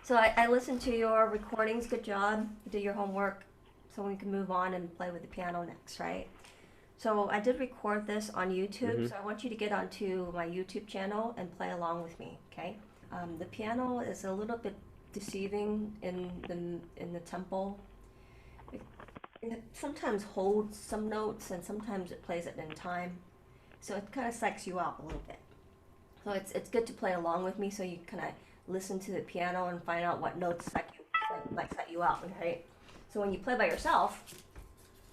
So I listened to your recordings. Good job. You did your homework. So we can move on and play with the piano next, right? So I did record this on YouTube. Mm-hmm. So I want you to get onto my YouTube channel and play along with me, okay? The piano is a little bit deceiving in the tempo. It sometimes holds some notes and sometimes it plays it in time. So it kind of psychs you out a little bit. So it's good to play along with me so you kind of listen to the piano and find out what notes set you out, right? So when you play by yourself,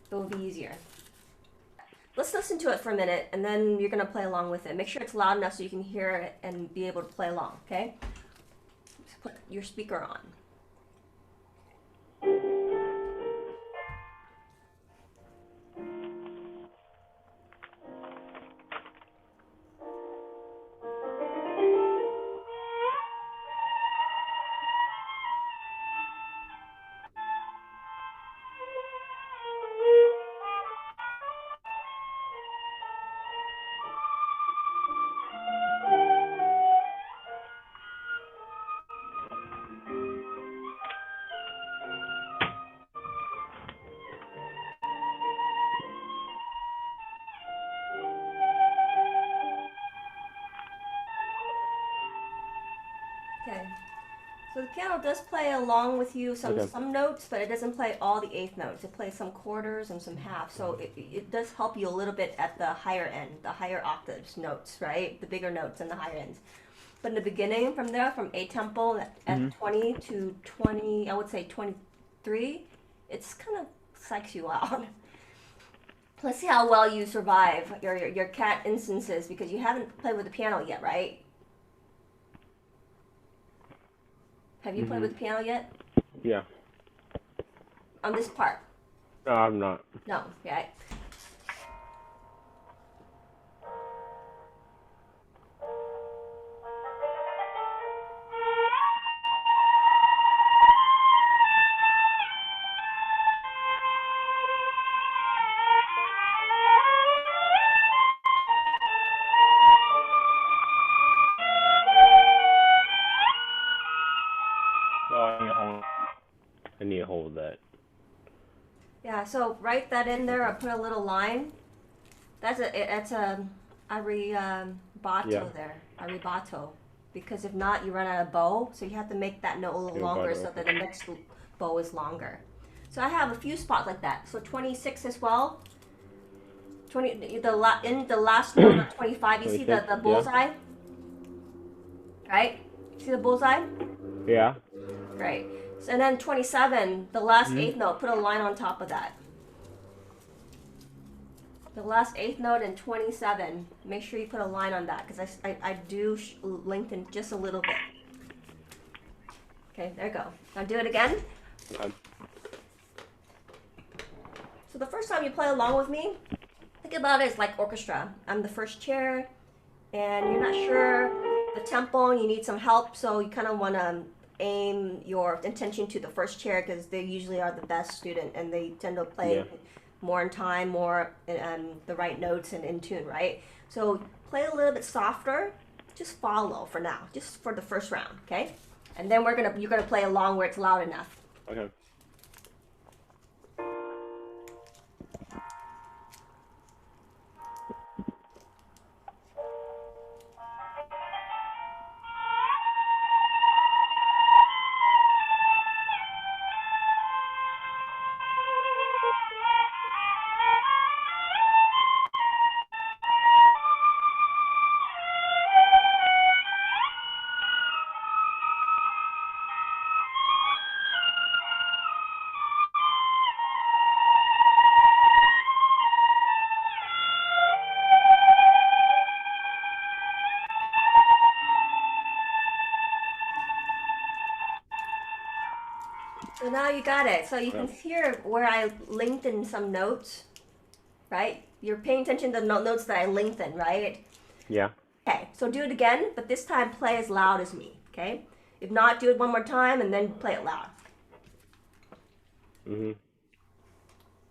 it will be easier. Let's listen to it for a minute and then you're going to play along with it. Make sure it's loud enough so you can hear it and be able to play along, okay? Just put your speaker on. Okay. So the piano does play along with you Okay. some notes, but it doesn't play all the eighth notes. It plays some quarters and some halves. So it does help you a little bit at the higher end, the higher octaves notes, right? The bigger notes and the higher ends. But in the beginning, from there, from A tempo Mm-hmm. at 20 to 20, I would say 23, it's kind of psychs you out. Let's see how well you survive your cat instances because you haven't played with the piano yet, right? Have you played Mm-hmm. with the piano yet? Yeah. On this part? No, I'm not. No, right? Oh, I need to hold that. Yeah, so write that in there or put a little line. That's a Yeah. arribato there, arribato. Because if not, you run out of bow, so you have to make that note a little Yeah, longer bottle. so that the next bow is longer. So I have a few spots like that. So 26 as well. 20 in the last note of 25, you see 26. the Yeah. bullseye, right? See the bullseye? Yeah. Great. So, and then 27, the last Mm-hmm. eighth note, put a line on top of that. The last eighth note in 27, make sure you put a line on that because I do lengthen just a little bit. Okay, there you go. Now do it again. Okay. So the first time you play along with me, think about it as like orchestra. I'm the first chair, and you're not sure the tempo, and you need some help, so you kind of want to aim your attention to the first chair because they usually are the best student, and they tend to play Yeah. more in time, more the right notes and in tune, right? So play a little bit softer. Just follow for now, just for the first round, okay? And then you're gonna play along where it's loud enough. Okay. So now you got it. So you Yeah. can hear where I lengthen some notes, right? You're paying attention to the notes that I lengthen, right? Yeah. Okay, so do it again, but this time play as loud as me, okay? If not, do it one more time and then play it loud. Mm-hmm.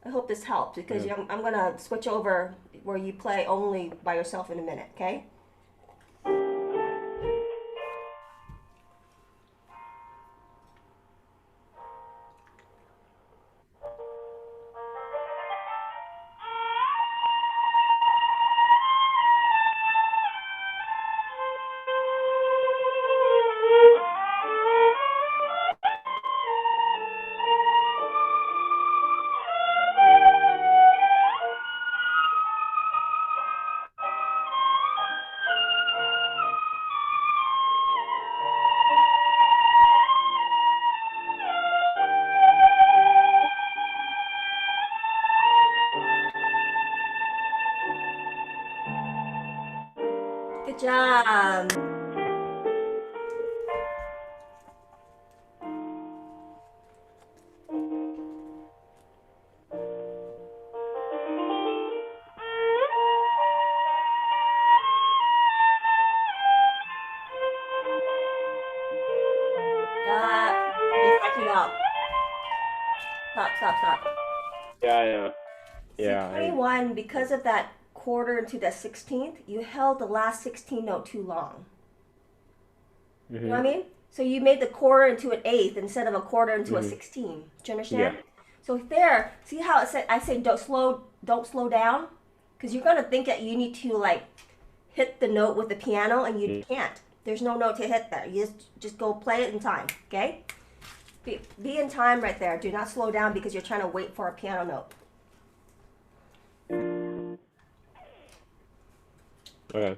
I hope this helps because Yeah. I'm gonna switch over where you play only by yourself in a minute, okay? job. You're catching up. Stop. Yeah, I know. See, Yeah, 21, because of that quarter into the 16th, you held the last 16 note too long. You know what I mean? So you made the quarter into an eighth instead of a quarter into a 16. Do you understand? Yeah. So there, see how I say don't slow down, because you're gonna think that you need to like hit the note with the piano, and you can't. There's no note to hit there. You just go play it in time. Okay? Be in time right there. Do not slow down because you're trying to wait for a piano note. Okay.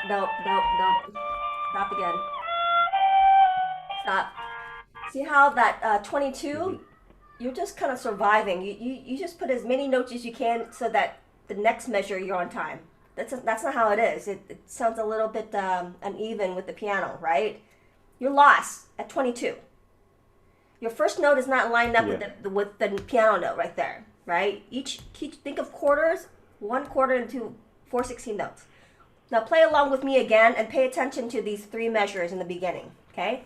Nope. Stop again. Stop. See how that 22, you're just kind of surviving. You just put as many notes as you can so that the next measure you're on time. That's not how it is. It sounds a little bit uneven with the piano, right? You're lost at 22. Your first note is not lined up with the piano note right there, right? Think of quarters, 1 quarter into 4/16 notes. Now play along with me again and pay attention to these 3 measures in the beginning, okay?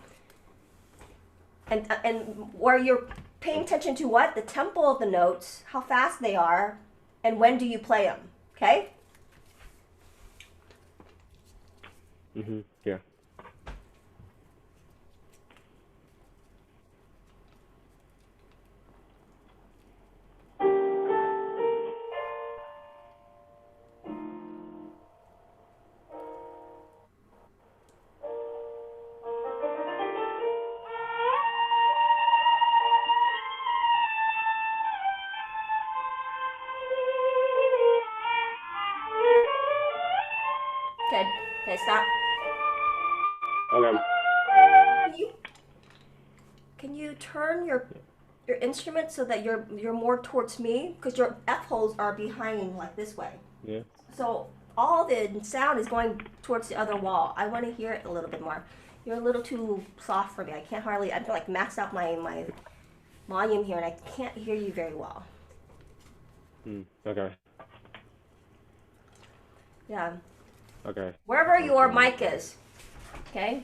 And where you're paying attention to what? The tempo of the notes, how fast they are, and when do you play them, okay? Yeah. Okay, stop. Okay. Can you turn your instrument so that you're more towards me? Because your F holes are behind like this way. Yeah. So all the sound is going towards the other wall. I want to hear it a little bit more. You're a little too soft for me. I can't hardly, I've like maxed out my volume here and I can't hear you very well. Okay. Yeah. Okay. Wherever your mic is. Okay?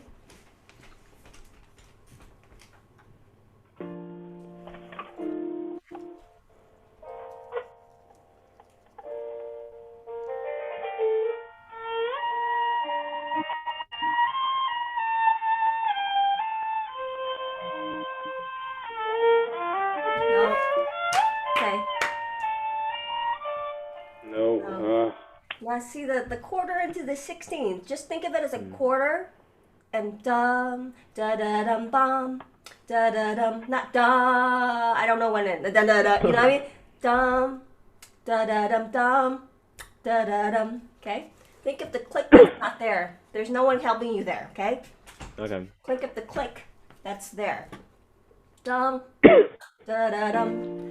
No. Okay. No. Now see the quarter into the 16th. Just think of it as a quarter and dum da da dum bum da da dum, not da. I don't know when it da da da. You know what I mean? Dum da da dum dum da da dum. Okay. Think of the click that's not there. There's no one helping you there. Okay. Okay. Think of the click that's there. Dum da da dum.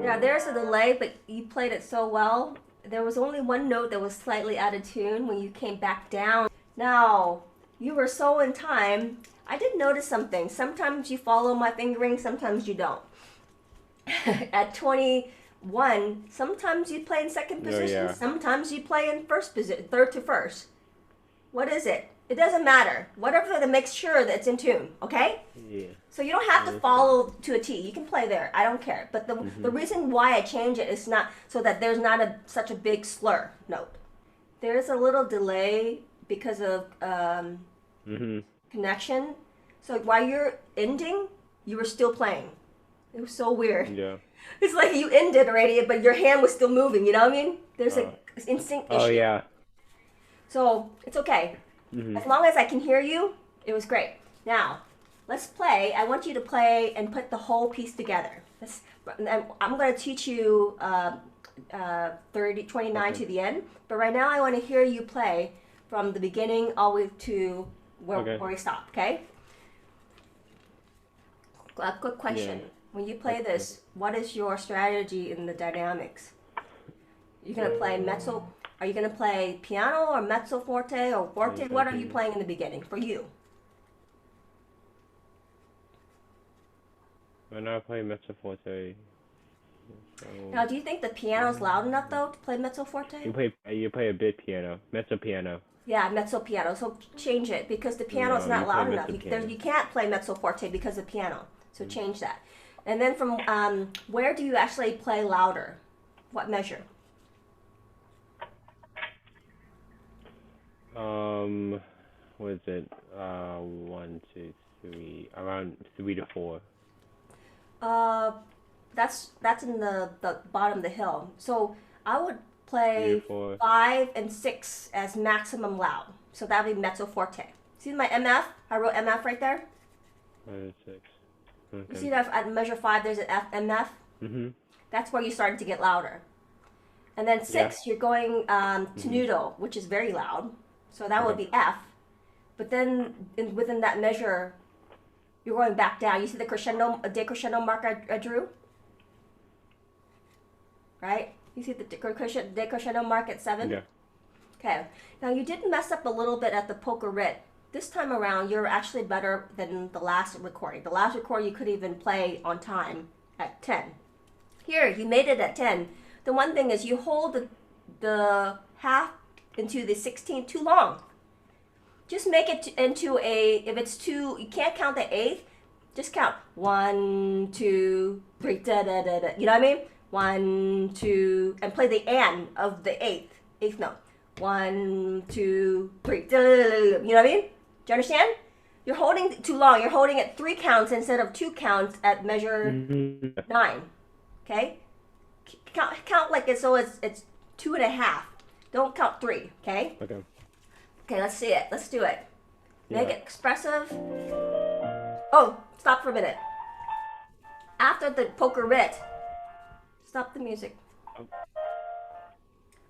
Yeah, there's a delay, but you played it so well. There was only one note that was slightly out of tune when you came back down. Now, you were so in time. I did notice something. Sometimes you follow my fingering, sometimes you don't. At 21, sometimes you play in second position, yeah. sometimes you play in first position, third to first. What is it? It doesn't matter. Whatever to make sure that it's in tune, okay? Yeah. So you don't have to follow to a T. You can play there. I don't care. But the reason why I change it is not so that there's not such a big slur note. There's a little delay because of connection. So while you're ending, you were still playing. It was so weird. Yeah. It's like you ended already, but your hand was still moving. You know what I mean? There's an instinct issue. Oh yeah. So it's okay. As long as I can hear you, it was great. Now, let's play. I want you to play and put the whole piece together. I'm going to teach you 29 to the end. But right now, I want to hear you play from the beginning all the way to where we stop, okay? A quick question. Yeah. When you play this, what is your strategy in the dynamics? You're going to play mezzo. Are you going to play piano or mezzo forte or forte? What are you playing in the beginning for you? When I play mezzo forte. So Now, do you think the piano's loud enough though to play mezzo forte? you play a bit piano, mezzo piano. Yeah, mezzo piano. So change it because the piano's not loud enough. You can't play mezzo forte because of piano. So change that. And then from where do you actually play louder? What measure? What is it? 1, 2, 3, around 3 to 4. That's in the bottom of the hill. So I would play 4. 5 and 6 as maximum loud. So that would be mezzo forte. See my MF? I wrote MF right there. 5 and 6. Okay. You see that at measure 5 there's an F, MF? That's where you started to get louder. And then 6 you're going tenuto, which is very loud. So that would be F. But then within that measure, you're going back down. You see the crescendo, decrescendo mark I drew? Right? You see the decrescendo mark at 7? Yeah. Okay. Now you did mess up a little bit at the polka rit. This time around, you're actually better than the last recording. The last recording you could even play on time at 10. Here, you made it at 10. The one thing is you hold the half into the 16th too long. Just make it into if it's too, you can't count the eighth, just count 1, 2, 3, da da da da. You know what I mean? 1, 2, and play the and of the eighth note. 1, 2, 3, da da da da. You know what I mean? Do you understand? You're holding too long. You're holding it 3 counts instead of 2 counts at measure 9. Okay? Count like it's so it's 2.5. Don't count 3. Okay? Okay. Okay, let's see it. Let's do it. Make it expressive. Oh, stop for a minute. After the polka rit, stop the music.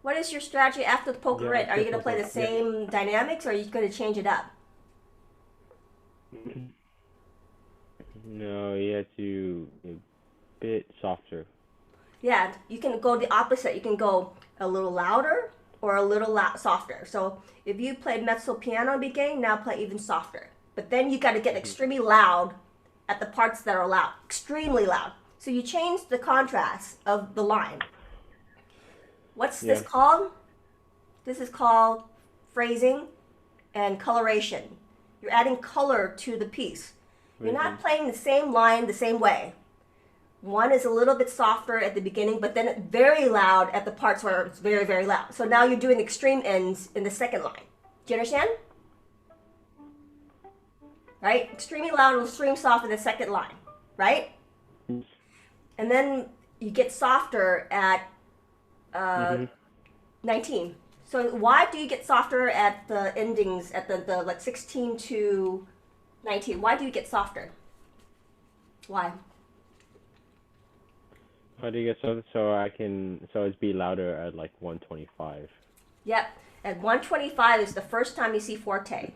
What is your strategy after the polka rit? Are you going to play the same dynamics or are you going to change it up? No, you have to a bit softer. Yeah, you can go the opposite. You can go a little louder or a little softer. So if you played mezzo piano beginning, now play even softer. But then you got to get extremely loud at the parts that are loud, extremely loud. So you change the contrast of the line. What's this called? This is called phrasing and coloration. You're adding color to the piece. You're not playing the same line the same way. One is a little bit softer at the beginning, but then very loud at the parts where it's very, very loud. So now you're doing extreme ends in the second line. Do you understand? Right? Extremely loud and extreme soft in the second line. Right? And then you get softer at 19. So why do you get softer at the endings, at the like 16 to 19? Why do you get softer? Why? How do you get so it's be louder at like 125? Yep. At 125 is the first time you see forte.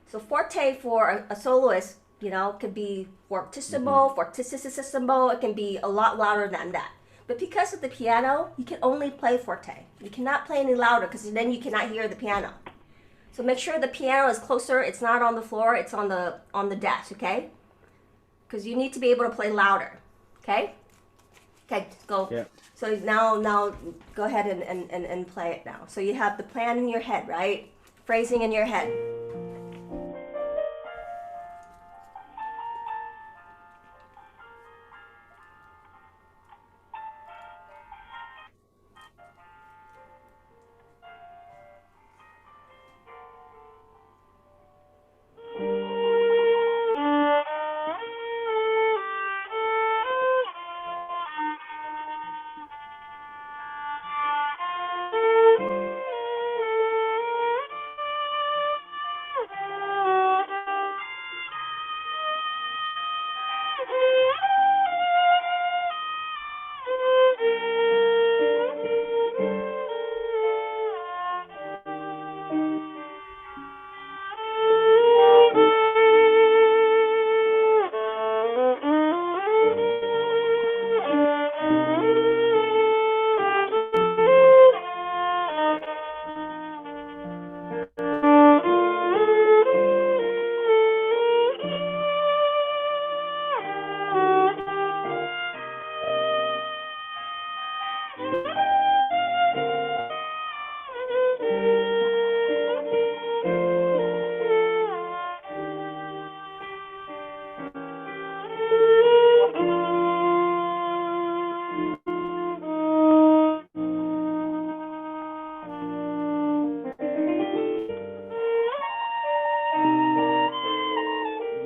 So forte for a soloist, you know, could be fortissimo, fortissimo. It can be a lot louder than that. But because of the piano, you can only play forte. You cannot play any louder because then you cannot hear the piano. So make sure the piano is closer. It's not on the floor. It's on the desk, okay? Because you need to be able to play louder, okay? Okay, go. Yeah. So now go ahead and play it now. So you have the plan in your head, right? phrasing in your head.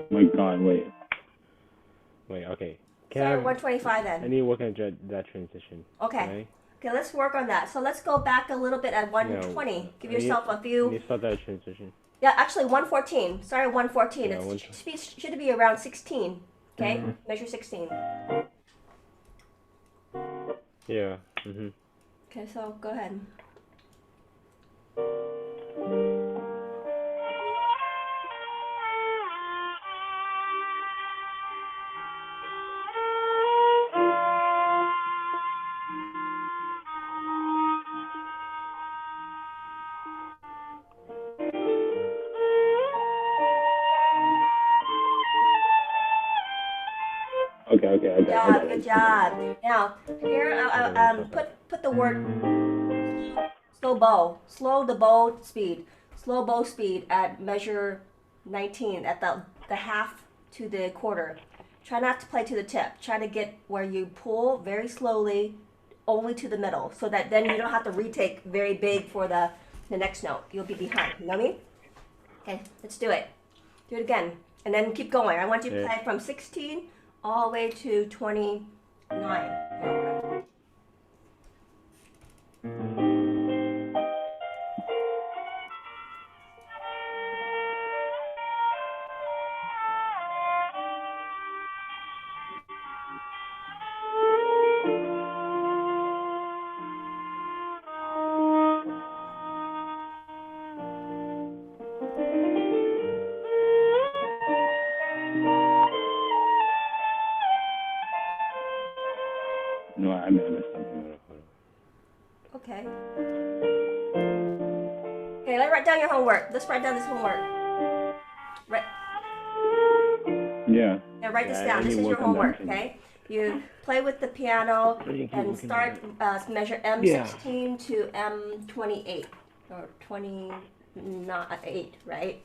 My God, wait. Okay. Start at 125 then. I need to work on that transition. Okay. Okay, let's work on that. So let's go back a little bit at 120. Give yourself a few. You start that transition. Yeah, actually 114. Sorry, 114. Yeah, It should be around 16. Okay, measure 16. Yeah. Okay, so go ahead. Okay. Good job. Now here, put the word slow bow. Slow the bow speed. Slow bow speed at measure 19 at the half to the quarter. Try not to play to the tip. Try to get where you pull very slowly, only to the middle, so that then you don't have to retake very big for the next note. You'll be behind. You know what I mean? Okay, let's do it. Do it again, and then keep going. I want you to play from 16 all the way to 29. No, I missed something. Okay. Okay, let's write down your homework. Let's write down this homework. Right. Yeah. Now write this down. This is your homework, okay? You play with the piano and start measure M16 to M28 or 28, right?